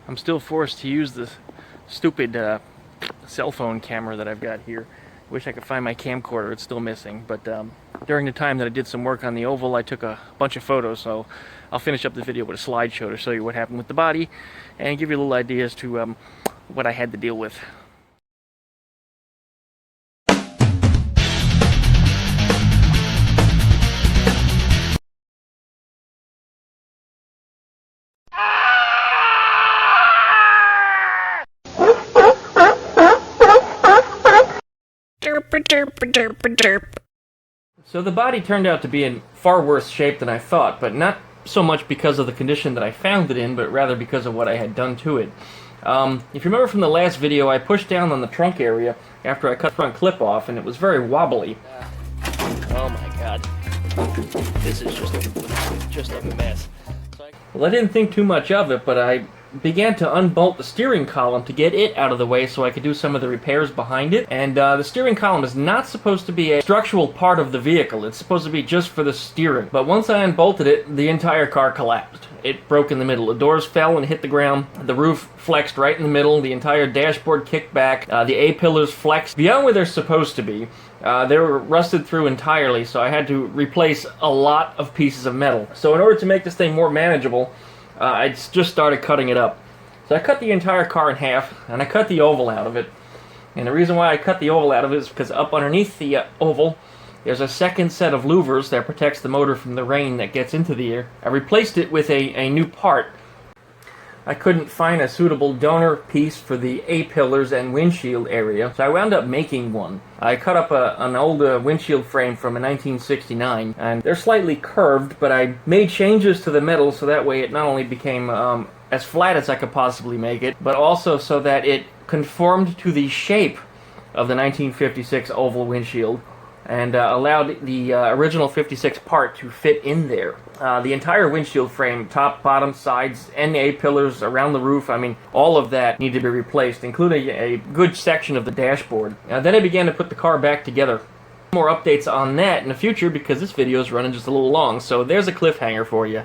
I'm still forced to use this stupid cell phone camera that I've got here. Wish I could find my camcorder, it's still missing. But during the time that I did some work on the oval, I took a bunch of photos, so I'll finish up the video with a slideshow to show you what happened with the body and give you a little idea as to what I had to deal with. So the body turned out to be in far worse shape than I thought, but not so much because of the condition that I found it in, but rather because of what I had done to it. If you remember from the last video, I pushed down on the trunk area after I cut the front clip off, and it was very wobbly. Oh my god. This is just a mess. Well, I didn't think too much of it, but I began to unbolt the steering column to get it out of the way so I could do some of the repairs behind it. And the steering column is not supposed to be a structural part of the vehicle. It's supposed to be just for the steering. But once I unbolted it, the entire car collapsed. It broke in the middle. The doors fell and hit the ground. The roof flexed right in the middle. The entire dashboard kicked back. The A-pillars flexed beyond where they're supposed to be. They were rusted through entirely, so I had to replace a lot of pieces of metal. So in order to make this thing more manageable, I just started cutting it up. So I cut the entire car in half, and I cut the oval out of it. And the reason why I cut the oval out of it is because up underneath the oval, there's a second set of louvers that protects the motor from the rain that gets into the air. I replaced it with a new part. I couldn't find a suitable donor piece for the A-pillars and windshield area, so I wound up making one. I cut up an old windshield frame from 1969, and they're slightly curved, but I made changes to the metal so that way it not only became as flat as I could possibly make it, but also so that it conformed to the shape of the 1956 oval windshield, and allowed the original 56 part to fit in there. The entire windshield frame, top, bottom, sides, and A-pillars around the roof, I mean, all of that needed to be replaced, including a good section of the dashboard. Then I began to put the car back together. More updates on that in the future because this video is running just a little long, so there's a cliffhanger for you.